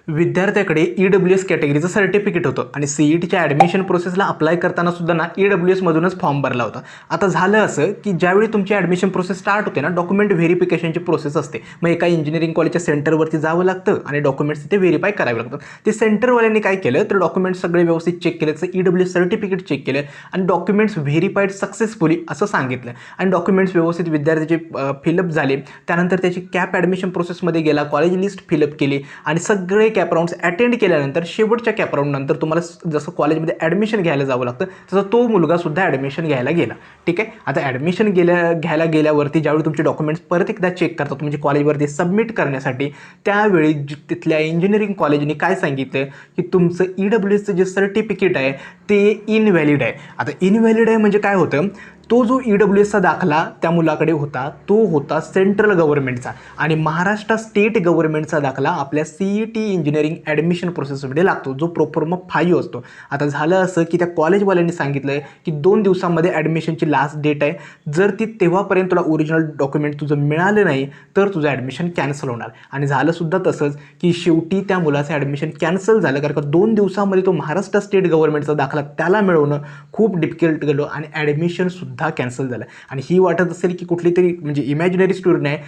विद्यार्थ्याकडे EWS कॅटेगरीचं certificate होतं आणि CETच्या admission प्रोसेसला अप्लाय करताना सुद्धा ना EWS मधूनच फॉर्म भरला होता. आता झालं असं की ज्यावेळी तुमची ॲडमिशन प्रोसेस स्टार्ट होते ना, डॉक्युमेंट व्हेरिफिकेशनची प्रोसेस असते. मग एका इंजिनिअरिंग कॉलेजच्या सेंटरवरती जावं लागतं आणि डॉक्युमेंट्स तिथे व्हेरीफाय करावे लागतात. ते सेंटरवाल्यांनी काय केलं तर डॉक्युमेंट्स सगळे व्यवस्थित चेक केले, EWS सर्टिफिकेट चेक केलं आणि डॉक्युमेंट्स व्हेरीफाईड सक्सेसफुली असं सांगितलं आणि डॉक्युमेंट्स व्यवस्थित विद्यार्थ्याचे फिलअप झाले. त्यानंतर त्याची कॅप ॲडमिशन प्रोसेसमध्ये गेला, कॉलेज लिस्ट फिलअप केली आणि सगळे कॅप राऊंड्स अटेंड केल्यानंतर शेवटच्या कॅप राऊंडनंतर तुम्हाला जसं कॉलेजमध्ये ॲडमिशन घ्यायला जावं लागतं तसं तो मुलगा सुद्धा ॲडमिशन घ्यायला गेला. ठीक आहे. आता ॲडमिशन घ्यायला गेल्यावरती ज्यावेळी तुमचे डॉक्युमेंट्स परत एकदा चेक करतात म्हणजे कॉलेजवरती सबमिट करण्यासाठी, त्यावेळी तिथल्या इंजिनिअरिंग कॉलेजने काय सांगितलं की तुमचं EWSचं जे सर्टिफिकेट आहे ते इनव्हॅलिड आहे. आता इनव्हॅलिड आहे म्हणजे काय होतं, तो जो EWSचा दाखला त्या मुलाकडे होता तो होता सेंट्रल गव्हर्नमेंटचा आणि महाराष्ट्र स्टेट गव्हर्नमेंटचा दाखला आपल्या CET इंजिनिअरिंग ॲडमिशन प्रोसेसमध्ये लागतो, जो प्रोफॉर्मा 5 असतो. आता झालं असं की त्या कॉलेजवाल्यांनी सांगितलं आहे की 2 दिवसांमध्ये ॲडमिशनची लास्ट डेट आहे, जर ती तेव्हापर्यंत तुला ओरिजिनल डॉक्युमेंट तुझं मिळालं नाही तर तुझं ॲडमिशन कॅन्सल होणार. आणि झालं सुद्धा तसंच की शेवटी त्या मुलाचं ॲडमिशन कॅन्सल झालं, कारण का 2 दिवसामध्ये तो महाराष्ट्र स्टेट गव्हर्नमेंटचा दाखला त्याला मिळवणं खूप डिफिकल्ट गेलं आणि ॲडमिशन सुद्धा कॅन्सल झालं. आणि ही वाटत असेल की कुठली तरी म्हणजे इमॅजिनरी स्टोरी नाही,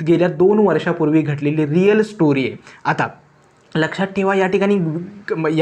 गेल्या 2 वर्षापूर्वी घडलेली रिअल स्टोरी आहे. आता लक्षात ठेवा, या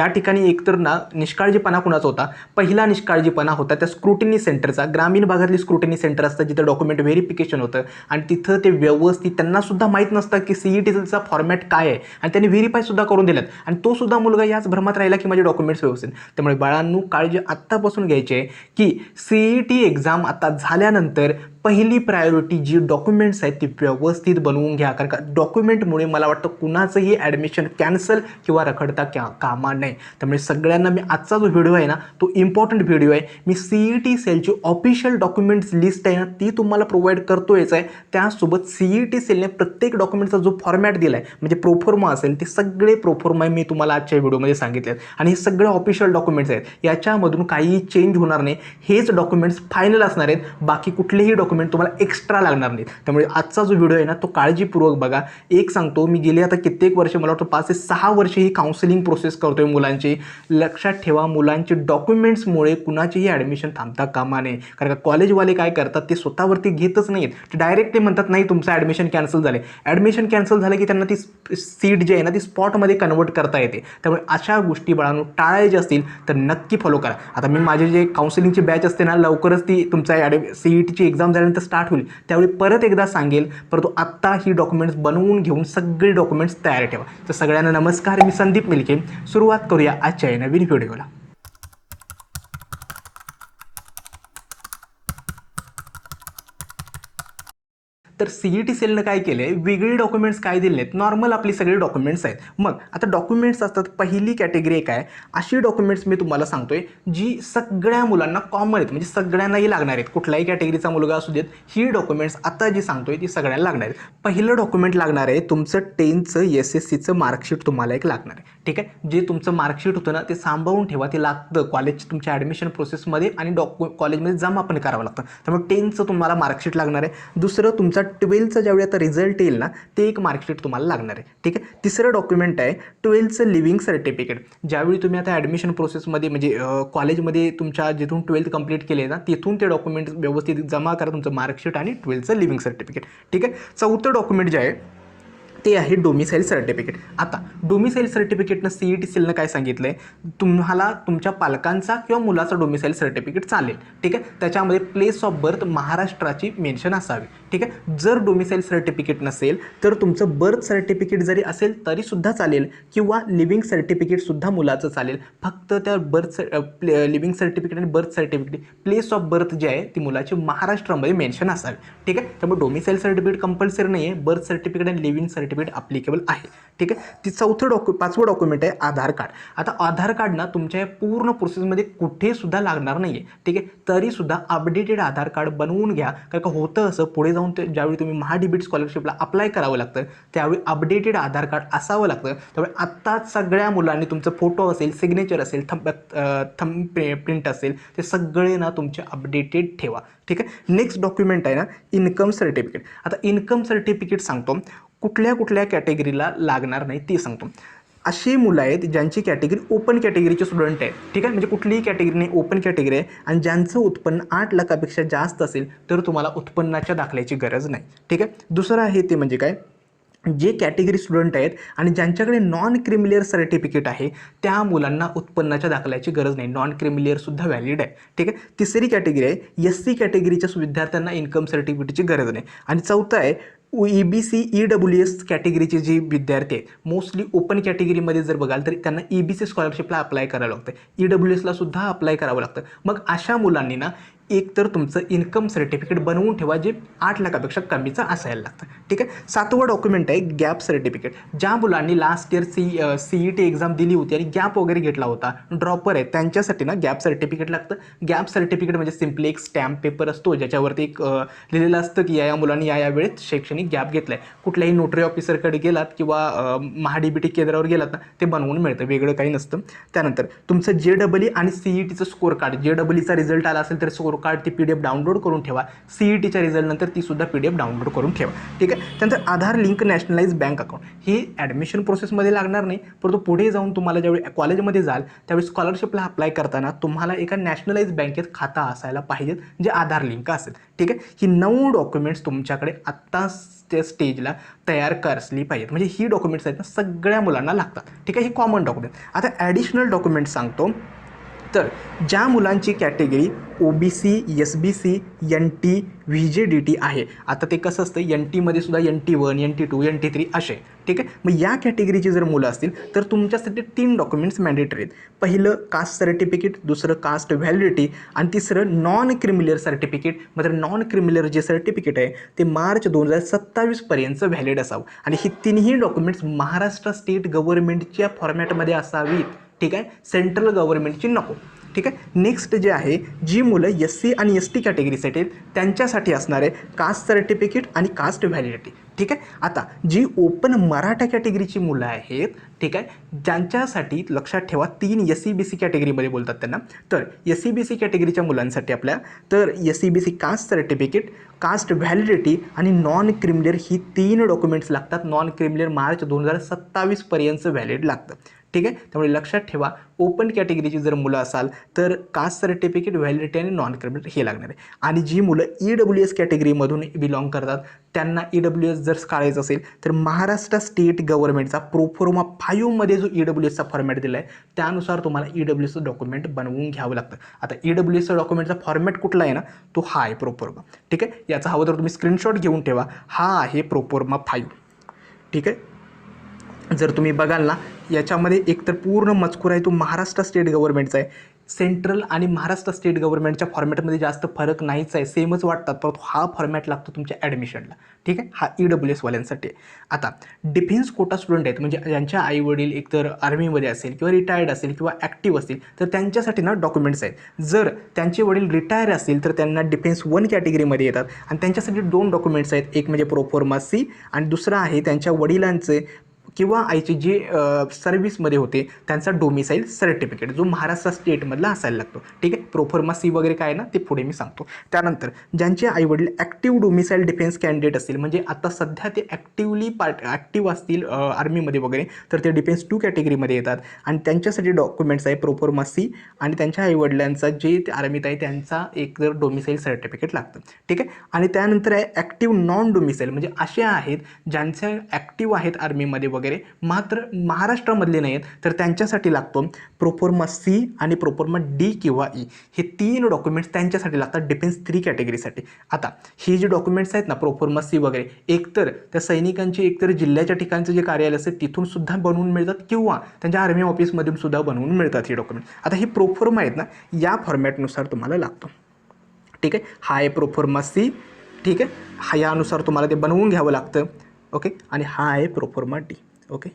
ठिकाणी एकतर ना निष्काळजीपणा कुणाचा होता. पहिला निष्काळजीपणा होता त्या स्क्रुटिनी सेंटरचा. ग्रामीण भागातली स्क्रुटिनी सेंटर असतं जिथं डॉक्युमेंट व्हेरिफिकेशन होतं आणि तिथं ते व्यवस्थित त्यांनासुद्धा माहीत नसतं की CETचा फॉर्मॅट काय आहे आणि त्यांनी व्हेरीफायसुद्धा करून दिलं आणि तो सुद्धा मुलगा याच भ्रमात राहिला की माझे डॉक्युमेंट्स व्यवस्थित. त्यामुळे बाळांनो, काळजी आत्तापासून घ्यायची आहे की CET एक्झाम आता झाल्यानंतर पहिली प्रायोरिटी जी डॉक्युमेंट्स आहेत ती व्यवस्थित बनवून घ्या, कारण का डॉक्युमेंटमुळे मला वाटतं कुणाचंही ॲडमिशन कॅन्सल किंवा रखडता कामा नाही. त्यामुळे सगळ्यांना मी आजचा जो व्हिडिओ आहे ना तो इम्पॉर्टंट व्हिडिओ आहे. मी CET सेलची ऑफिशियल डॉक्युमेंट्स लिस्ट आहे ना ती तुम्हाला प्रोव्हाइड करतोयच आहे. त्यासोबत CET सेलने प्रत्येक डॉक्युमेंटचा जो फॉर्मॅट दिला आहे म्हणजे प्रोफॉर्मा असेल ते सगळे प्रोफॉर्मा मी तुम्हाला आजच्या व्हिडिओमध्ये सांगितले आहेत आणि हे सगळे ऑफिशियल डॉक्युमेंट्स आहेत, याच्यामधून काहीही चेंज होणार नाही. हेच डॉक्युमेंट्स फायनल असणार आहेत, बाकी कुठलेही डॉक्युमेंट तुम्हाला एक्स्ट्रा लागणार नाहीत. त्यामुळे आजचा जो व्हिडिओ आहे ना तो काळजीपूर्वक बघा. एक सांगतो, मी गेले आता कित्येक वर्ष, मला वाटतं 5 ते 6 वर्ष ही काउन्सिलिंग प्रोसेस करतोय मुलांची. लक्षात ठेवा, मुलांचे डॉक्युमेंट्समुळे कुणाचीही ॲडमिशन थांबता कामा नये, कारण का कॉलेजवाले काय करतात ते स्वतःवरती घेतच नाहीत. ते डायरेक्ट ते म्हणतात नाही तुमचं ॲडमिशन कॅन्सल झाले. ॲडमिशन कॅन्सल झालं की त्यांना ती सीट जी आहे ना ती स्पॉटमध्ये कन्वर्ट करता येते. त्यामुळे अशा गोष्टी बाळांनो टाळायच्या असतील तर नक्की फॉलो करा. आता मी माझे जे काउन्सिलिंगची बॅच असते ना लवकरच ती तुमचा CETची एक्झाम झाल्यानंतर स्टार्ट होईल, त्यावेळी परत एकदा सांगेल. परंतु आत्ता ही डॉक्युमेंट्स बनवून घेऊन सगळे डॉक्युमेंट्स तयार ठेवा. तर सगळ्यांना नमस्कार, मी संदीप मिलके. सुरुवात करूया आजच्या नवीन व्हिडिओला. तर CET सेलनं काय केलं आहे, वेगळे डॉक्युमेंट्स काय दिले आहेत, नॉर्मल आपली सगळे डॉक्युमेंट्स आहेत. मग आता डॉक्युमेंट्स असतात, पहिली कॅटेगरी एक आहे अशी डॉक्युमेंट्स मी तुम्हाला सांगतोय जी सगळ्या मुलांना कॉमन आहेत, म्हणजे सगळ्यांनाही लागणार आहेत. कुठल्याही कॅटेगरीचा मुलगा असू देत, ही डॉक्युमेंट्स आता जी सांगतोय ती सगळ्यांना लागणार आहेत. पहिलं डॉक्युमेंट लागणार आहे तुमचं 10चं SSCचं मार्कशीट तुम्हाला एक लागणार आहे. ठीक आहे. जे तुमचं मार्कशीट होतं ना ते सांभाळून ठेवा, ते लागतं कॉलेज तुमच्या ॲडमिशन प्रोसेसमध्ये आणि कॉलेजमध्ये जमा पण करावं लागतं. त्यामुळे 10चं तुम्हाला मार्कशीट लागणार आहे. दुसरं तुमचा 12चा ज्यावेळी आता रिझल्ट येईल ना ते एक मार्कशीट तुम्हाला लागणार आहे. ठीक आहे. तिसरं डॉक्युमेंट आहे 12चं लिव्हिंग सर्टिफिकेट. ज्यावेळी तुम्ही आता ॲडमिशन प्रोसेसमध्ये म्हणजे कॉलेजमध्ये तुमच्या जिथून 12th कंप्लीट केले ना तिथून ते डॉक्युमेंट्स व्यवस्थित जमा करा, तुमचं मार्कशीट आणि 12चं लिव्हिंग सर्टिफिकेट. ठीक आहे. चौथं डॉक्युमेंट जे आहे ते आहे डोमिसाईल सर्टिफिकेट. आता डोमिसाईल सर्टिफिकेटनं CET सेलनं काय सांगितलं आहे, तुम्हाला तुमच्या पालकांचा किंवा मुलाचा डोमिसाईल सर्टिफिकेट चालेल. ठीक आहे. त्याच्यामध्ये प्लेस ऑफ बर्थ महाराष्ट्राची मेन्शन असावी. ठीक आहे. जर डोमिसाईल सर्टिफिकेट नसेल तर तुमचं बर्थ सर्टिफिकेट जरी असेल तरीसुद्धा चालेल किंवा लिव्हिंग सर्टिफिकेटसुद्धा मुलाचं चालेल. फक्त त्या लिव्हिंग सर्टिफिकेट आणि birth certificate place of birth जी आहे ती मुलाची महाराष्ट्रामध्ये मेन्शन असावी. ठीक आहे. त्यामुळे डोमिसाईल सर्टिफिकेट कंपल्सरी नाही आहे, बर्थ सर्टिफिकेट आणि लिव्हिंग सर्टिफिकेट ॲप्लिकेबल आहे. ठीक आहे. ती पाचवं डॉक्युमेंट आहे आधार कार्ड. आता आधार कार्ड ना तुमच्या पूर्ण प्रोसेसमध्ये कुठे सुद्धा लागणार नाही आहे. ठीक आहे. तरीसुद्धा अपडेटेड आधार कार्ड बनवून घ्या, कारण का होतं असं पुढे जाऊन ज्यावेळी तुम्ही महाडीबीट स्कॉलरशिपला अप्लाय करावं लागतं त्यावेळी अपडेटेड आधार कार्ड असावं लागतं. त्यामुळे आत्ताच सगळ्या मुलांनी तुमचं फोटो असेल, सिग्नेचर असेल, थंब प्रिंट असेल ते सगळे ना तुमचे अपडेटेड ठेवा. ठीक आहे. नेक्स्ट डॉक्युमेंट आहे ना इन्कम सर्टिफिकेट. आता इन्कम सर्टिफिकेट सांगतो कुठल्या कॅटेगरीला लागणार नाही ते सांगतो. अशी मुलं आहेत ज्यांची कॅटेगरी ओपन कॅटेगरीचे स्टुडंट आहेत, ठीक आहे. म्हणजे कुठलीही कॅटेगरी नाही, ओपन कॅटेगरी आहे आणि ज्यांचं उत्पन्न 8 लाखापेक्षा जास्त असेल तर तुम्हाला उत्पन्नाच्या दाखल्याची गरज नाही, ठीक आहे. दुसरं आहे ते म्हणजे काय, जे कॅटेगरी स्टुडंट आहेत आणि ज्यांच्याकडे नॉन क्रिमिलियर सर्टिफिकेट आहे त्या मुलांना उत्पन्नाच्या दाखल्याची गरज नाही, नॉन क्रिमिलियरसुद्धा व्हॅलिड आहे, ठीक आहे. तिसरी कॅटेगरी आहे SC कॅटेगरीच्या विद्यार्थ्यांना इन्कम सर्टिफिकेटची गरज नाही. आणि चौथं आहे EBC EWS कॅटेगरीचे जे विद्यार्थी आहेत, मोस्टली ओपन कॅटेगरीमध्ये जर बघाल तर त्यांना EBC स्कॉलरशिपला अप्लाय करावं लागतं, EWSला सुद्धा अप्लाय करावं लागतं. मग अशा मुलांनी ना एक तर तुमचं इन्कम सर्टिफिकेट बनवून ठेवा जे 8 लाखापेक्षा कमीचं असायला लागतं, ठीक आहे. 7वं डॉक्युमेंट आहे गॅप सर्टिफिकेट. ज्या मुलांनी लास्ट इयर CET एक्झाम दिली होती आणि गॅप वगैरे घेतला होता, ड्रॉपर आहे, त्यांच्यासाठी ना गॅप सर्टिफिकेट लागतं. गॅप सर्टिफिकेट म्हणजे सिम्पली एक स्टॅम्प पेपर असतो ज्याच्यावरती एक लिहिलेलं असतं की या मुलांनी या वेळेत शैक्षणिक गॅप घेतला आहे. कुठल्याही नोटरी ऑफिसरकडे गेलात किंवा महाडीबीटी केंद्रावर गेलात ना ते बनवून मिळतं, वेगळं काही नसतं. त्यानंतर तुमचं JEE आणि CETचं स्कोर कार्ड, JEEचा रिझल्ट आला असेल तर स्कोर कार्ड ती PDF डाउनलोड करून ठेवा, CETच्या रिझल्टनंतर ती सुद्धा PDF डाउनलोड करून ठेवा, ठीक आहे. त्यानंतर आधार लिंक नॅशनलाइज बँक अकाउंट. हे ॲडमिशन प्रोसेसमध्ये लागणार नाही, परंतु पुढे जाऊन तुम्हाला ज्यावेळी कॉलेजमध्ये जाल त्यावेळी स्कॉलरशिपला अप्लाय करताना तुम्हाला एका नॅशनलाइज बँकेत खाता असायला पाहिजेत जे आधार लिंक असेल, ठीक आहे. ही 9 डॉक्युमेंट्स तुमच्याकडे आत्ता त्या स्टेजला तयार असली पाहिजेत. म्हणजे ही डॉक्युमेंट्स आहेत ना सगळ्या मुलांना लागतात, ठीक आहे. ही कॉमन डॉक्युमेंट. आता ॲडिशनल डॉक्युमेंट्स सांगतो. तर ज्या मुलांची category OBC SBC NT VJDT आहे, आता ते कसं असतं NTमध्ये सुद्धा NT1 NT2 NT3 असे, ठीक आहे. मग या कॅटेगरीची जर मुलं असतील तर तुमच्यासाठी 3 डॉक्युमेंट्स मॅन्डेटरी आहेत. पहिलं कास्ट सर्टिफिकेट, दुसरं कास्ट व्हॅलिडिटी आणि तिसरं नॉन क्रिमिलियर सर्टिफिकेट. म्हणजे नॉन क्रिमिलियर जे सर्टिफिकेट आहे ते मार्च 2027 पर्यंत व्हॅलिड असावं आणि ही तिन्ही डॉक्युमेंट्स महाराष्ट्र स्टेट गव्हर्नमेंटच्या फॉर्मॅटमध्ये असावीत, ठीक आहे. सेंट्रल गव्हर्नमेंटची नको, ठीक आहे. नेक्स्ट जे आहे, जी मुलं SC आणि ST कॅटेगरीसाठी आहेत त्यांच्यासाठी असणार आहे कास्ट सर्टिफिकेट आणि कास्ट व्हॅलिडिटी, ठीक आहे. आता जी ओपन मराठा कॅटेगरीची मुलं आहेत, ठीक आहे, ज्यांच्यासाठी लक्षात ठेवा 3 SEBC कॅटेगरीमध्ये बोलतात त्यांना. तर SEBC कॅटेगरीच्या मुलांसाठी आपल्या तर SEBC caste certificate, caste validity आणि नॉन क्रिमिलियर ही 3 डॉक्युमेंट्स लागतात. नॉन क्रिमिलियर मार्च 2027 पर्यंत व्हॅलिड लागतं, ठीक आहे. त्यामुळे लक्षात ठेवा ओपन कॅटेगरीची जर मुलं असाल तर कास्ट सर्टिफिकेट, व्हॅलिडिटी आणि नॉन क्रिमिलियर हे लागणार आहे. आणि जी मुलं EWS कॅटेगरीमधून बिलॉंग करतात त्यांना EWS जर काढायचं असेल तर महाराष्ट्र स्टेट गव्हर्नमेंटचा प्रोफॉर्मा 5मध्ये जो EWSचा फॉर्मॅट दिला आहे त्यानुसार तुम्हाला EWSचं डॉक्युमेंट बनवून घ्यावं लागतं. आता EWSचा डॉक्युमेंटचा फॉर्मॅट कुठला आहे ना, तो हा आहे प्रोफॉर्मा, ठीक आहे. याचा हवं तर तुम्ही स्क्रीनशॉट घेऊन ठेवा. हा आहे प्रोफॉर्मा 5, ठीक आहे. जर तुम्ही बघाल ना याच्यामध्ये एकतर पूर्ण मजकूर आहे तो महाराष्ट्र स्टेट गव्हर्नमेंटचा आहे. सेंट्रल आणि महाराष्ट्र स्टेट गव्हर्नमेंटच्या फॉर्मॅटमध्ये जास्त फरक नाहीच आहे, सेमच वाटतात, परंतु हा फॉर्मॅट लागतो तुमच्या ॲडमिशनला, ठीक आहे. हा EWS वाल्यांसाठी आहे. आता डिफेन्स कोटा स्टुडंट आहेत म्हणजे ज्यांच्या आईवडील एकतर आर्मीमध्ये असेल किंवा रिटायर्ड असेल किंवा ॲक्टिव्ह असतील तर त्यांच्यासाठी ना डॉक्युमेंट्स आहेत. जर त्यांचे वडील रिटायर असतील तर त्यांना डिफेन्स 1 कॅटेगरीमध्ये येतात आणि त्यांच्यासाठी 2 डॉक्युमेंट्स आहेत. एक म्हणजे प्रोफॉर्मा C आणि दुसरा आहे त्यांच्या वडिलांचे किंवा आईचे जे सर्व्हिसमध्ये होते त्यांचा डोमिसाईल सर्टिफिकेट जो महाराष्ट्र स्टेटमधला असायला लागतो, ठीक आहे. प्रोफॉर्मा C वगैरे काय ना ते पुढे मी सांगतो. त्यानंतर ज्यांचे आईवडील ॲक्टिव्ह डोमिसाईल डिफेन्स कॅन्डिडेट असतील म्हणजे आता सध्या ते ॲक्टिव्ह असतील आर्मीमध्ये वगैरे तर ते डिफेन्स 2 कॅटेगरीमध्ये येतात आणि त्यांच्यासाठी डॉक्युमेंट्स आहे प्रोफॉर्मा C आणि त्यांच्या आईवडिलांचा जे ते आर्मीत आहे त्यांचा एक जर डोमिसाईल सर्टिफिकेट लागतं, ठीक आहे. आणि त्यानंतर आहे ॲक्टिव्ह नॉन डोमिसाईल म्हणजे असे आहेत ज्यांच्या ॲक्टिव्ह आहेत आर्मीमध्ये वगैरे मात्र महाराष्ट्रामधले नाही आहेत तर त्यांच्यासाठी लागतो प्रोफॉर्मा C आणि प्रोफॉर्मा D किंवा E. हे 3 डॉक्युमेंट्स त्यांच्यासाठी लागतात डिफेन्स 3 कॅटेगरीसाठी. आता हे जे डॉक्युमेंट्स आहेत ना प्रोफॉर्मा C वगैरे एकतर त्या सैनिकांची एकतर जिल्ह्याच्या ठिकाणचं जे कार्यालय असेल तिथून सुद्धा बनवून मिळतात किंवा त्यांच्या आर्मी ऑफिसमधून सुद्धा बनवून मिळतात हे डॉक्युमेंट. आता हे प्रोफॉर्मा आहेत ना या फॉर्मॅटनुसार तुम्हाला लागतो, ठीक आहे. हा आहे प्रोफॉर्मा C, ठीक आहे. हा यानुसार तुम्हाला ते बनवून घ्यावं लागतं, ओके. आणि हा आहे प्रोफॉर्मा D, ओके.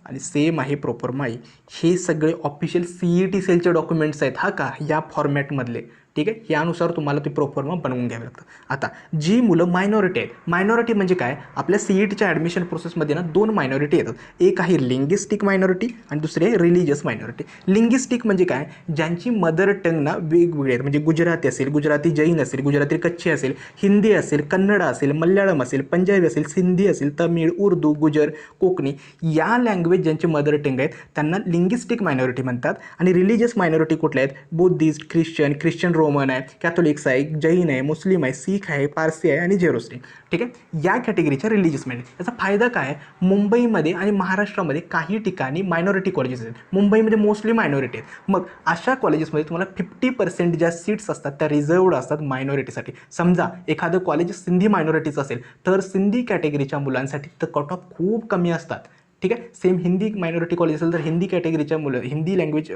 आणि सेम आहे प्रोफॉर्मा E. हे सगळे ऑफिशियल CET सेलचे डॉक्युमेंट्स आहेत हा का या फॉर्मॅटमधले, ठीक आहे, यानुसार तुम्हाला ते प्रोफॉर्मा बनवून घ्यावे लागतं. आता जी मुलं मायनॉरिटी आहेत, मायनॉरिटी म्हणजे काय, आपल्या CETच्या ॲडमिशन प्रोसेसमध्ये ना 2 मायनॉरिटी येतात. एक आहे लिंग्विस्टिक मायनॉरिटी आणि दुसरी आहे रिलिजियस मायनॉरिटी. लिंग्विस्टिक म्हणजे काय, ज्यांची मदर टंग ना वेगवेगळे आहेत, म्हणजे गुजराती असेल, गुजराती जैन असेल, गुजराती कच्छी असेल, हिंदी असेल, कन्नड असेल, मल्याळम असेल, पंजाबी असेल, सिंधी असेल, तमिळ, उर्दू, गुजर, कोकणी, या लँग्वेज ज्यांचे मदर टंग आहेत त्यांना लिंग्विस्टिक मायनॉरिटी म्हणतात. आणि रिलिजियस मायनॉरिटी कुठल्या आहेत, बुद्धिस्ट, ख्रिश्चन रोमन आहे, कॅथोलिक्स आहे, जैन आहे, मुस्लिम आहे, सीख आहे, पारसी आहे आणि जेरोस्ट्रीम. ठीक आहे, या कॅटेगरीच्या रिलिजियस मायनॉरिटी. याचा फायदा काय आहे, मुंबईमध्ये आणि महाराष्ट्रामध्ये काही ठिकाणी मायनॉरिटी कॉलेजेस आहेत, मुंबईमध्ये मोस्टली मायनॉरिटी आहेत. मग अशा कॉलेजेसमध्ये तुम्हाला 50% ज्या सीट्स असतात त्या रिझर्वड असतात मायनॉरिटीसाठी. समजा एखादं कॉलेज सिंधी मायनॉरिटीचं असेल तर सिंधी कॅटेगरीच्या मुलांसाठी तर कट ऑफ खूप कमी असतात. ठीक आहे, सेम हिंदी मायनॉरिटी कॉलेज असेल तर हिंदी कॅटेगरीच्या हिंदी लँग्वेज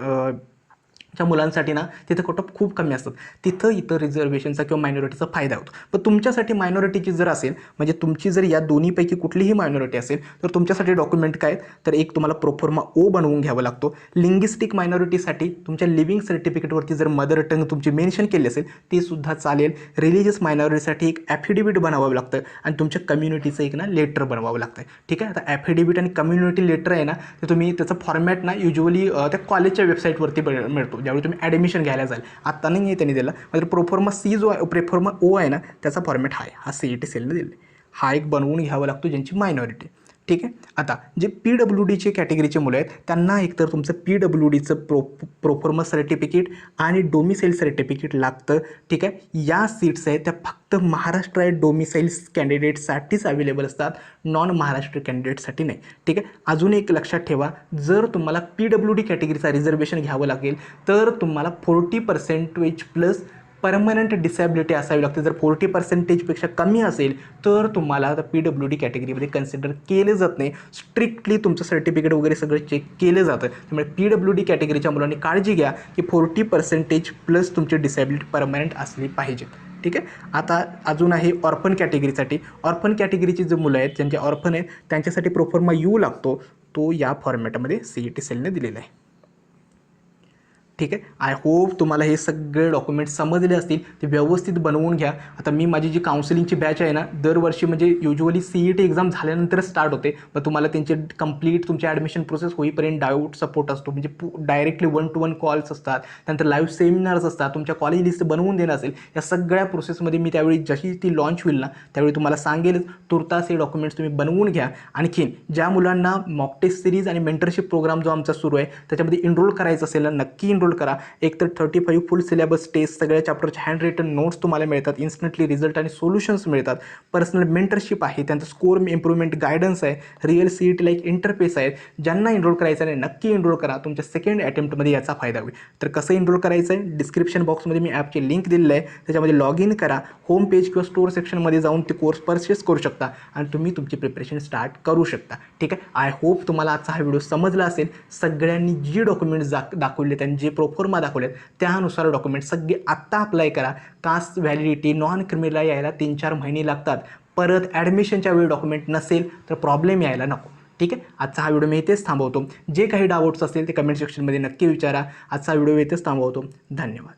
च्या मुलांसाठी ना तिथं कट ऑफ खूप कमी असतात. तिथं इथं रिझर्वेशनचा किंवा मायनॉरिटीचा फायदा होतो. पण तुमच्यासाठी मायनॉरिटीची जर असेल, म्हणजे तुमची जर या दोन्हीपैकी कुठलीही मायनॉरिटी असेल तर तुमच्यासाठी डॉक्युमेंट काय, तर एक तुम्हाला प्रोफॉर्मा O बनवून घ्यावा लागतो. लिंग्विस्टिक मायनॉरिटीसाठी तुमच्या लिव्हिंग सर्टिफिकेटवरती जर मदर टंग तुमची मेन्शन केली असेल ते सुद्धा चालेल. रिलिजियस मायनॉरिटीसाठी एक ॲफिडेविट बनवावं लागतं आणि तुमच्या कम्युनिटीचं एक ना लेटर बनवावं लागतं. ठीक आहे, आता ॲफिडेविट आणि कम्युनिटी लेटर आहे ना ते तुम्ही त्याचं फॉर्मॅट ना युजली त्या कॉलेजच्या वेबसाईटवरती मिळतो ज्यावेळी तुम्ही ॲडमिशन घ्यायला जाल. आत्ता नाही आहे त्यांनी दिला, मात्र प्रोफॉर्मा C जो आहे, प्रोफॉर्मा O आहे ना त्याचा फॉर्मॅट हा CET सेलने दिला. हा एक बनवून घ्यावा लागतो ज्यांची मायनॉरिटी. ठीक आहे, आता जे PWDचे कॅटेगरीचे मुलं आहेत त्यांना एकतर तुमचं PWDचं प्रोफॉर्मा सर्टिफिकेट आणि डोमिसाईल सर्टिफिकेट लागतं. ठीक आहे, या सीट्स आहेत त्या फक्त महाराष्ट्र डोमिसाईल कॅन्डिडेटसाठीच अवेलेबल असतात, नॉन महाराष्ट्र कॅन्डिडेटसाठी नाही. ठीक आहे, अजून एक लक्षात ठेवा, जर तुम्हाला PWD कॅटेगरीचा रिझर्वेशन घ्यावं लागेल तर तुम्हाला 40% प्लस परमनंट डिसॅबिलिटी असावी लागते. जर 40%पेक्षा कमी असेल तर तुम्हाला आता PWD कॅटेगरीमध्ये कन्सिडर केलं जात नाही. स्ट्रिक्टली तुमचं सर्टिफिकेट वगैरे सगळं चेक केलं जातं. त्यामुळे PWD कॅटेगरीच्या मुलांनी काळजी घ्या की 40% प्लस तुमची डिसॅबिलिटी परमनंट असली पाहिजे. ठीक आहे, आता अजून आहे ऑर्फन कॅटेगरीसाठी. ऑर्फन कॅटेगरीची जे मुलं आहेत ज्यांचे ऑर्फन आहेत त्यांच्यासाठी प्रोफॉर्मा U लागतो. तो या फॉर्मॅटमध्ये CET सेलने दिलेला आहे. ठीक आहे, आय होप तुम्हाला हे सगळे डॉक्युमेंट्स समजले असतील, ते व्यवस्थित बनवून घ्या. आता मी माझी जी काउन्सिलिंगची बॅच आहे ना दरवर्षी म्हणजे युजली CET एक्झाम झाल्यानंतर स्टार्ट होते, मग तुम्हाला त्यांचे कंप्लीट तुमची ॲडमिशन प्रोसेस होईपर्यंत डाऊट सपोर्ट असतो, म्हणजे डायरेक्टली 1-to-1 कॉल्स असतात, त्यानंतर लाईव्ह सेमिनार्स असतात, तुमच्या कॉलेज लिस्ट बनवून देणं असेल, या सगळ्या प्रोसेसमध्ये मी त्यावेळी जशी ती लॉन्च होईल ना त्यावेळी तुम्हाला सांगेलच. तुर्तास हे डॉक्युमेंट्स तुम्ही बनवून घ्या. आणखीन ज्या मुलांना मॉक टेस्ट सिरीज आणि मेंटरशिप प्रोग्राम जो आमचा सुरू आहे त्याच्यामध्ये एनरोल करायचं असेल ना नक्की एनरोल करा. एक तर 35 फुल सिलेबस टेस्ट, सगळ्या चॅप्टरचे हँड रिटन नोट्स तुम्हाला मिळतात, इन्स्टंटली रिझल्ट आणि सोल्युशन्स मिळतात, पर्सनल मेंटरशिप आहे, त्यांचं स्कोर इम्प्रूव्हमेंट गायडन्स आहे, रिअल CET लाईक इंटरफेस आहेत. ज्यांना एनरोल करायचं आहे नक्की एनरोल करा, तुमच्या सेकंड अटेम्प्टमध्ये याचा फायदा होईल. तर कसं एनरोल करायचं आहे, डिस्क्रिप्शन बॉक्समध्ये मी ॲपची लिंक दिलेलं आहे, त्याच्यामध्ये लॉग इन करा, होम पेज किंवा स्टोअर सेक्शनमध्ये जाऊन ते कोर्स परचेस करू शकता आणि तुम्ही तुमची प्रिपरेशन स्टार्ट करू शकता. ठीक आहे, आय होप तुम्हाला आजचा हा व्हिडिओ समजला असेल. सगळ्यांनी जी डॉक्युमेंट्स दाखवले आणि जे प्रोफॉर्मा दाखवलेत त्यानुसार डॉक्युमेंट्स सगळे आत्ता अप्लाय करा. कास्ट व्हॅलिडिटी नॉन क्रिमिनलला यायला 3-4 महिने लागतात. परत ॲडमिशनच्या वेळी डॉक्युमेंट नसेल तर प्रॉब्लेम यायला नको. ठीक आहे, आजचा हा व्हिडिओ मी इथेच थांबवतो. जे काही डाऊट्स असतील ते कमेंट सेक्शनमध्ये नक्की विचारा. आजचा व्हिडिओ इथेच थांबवतो. धन्यवाद.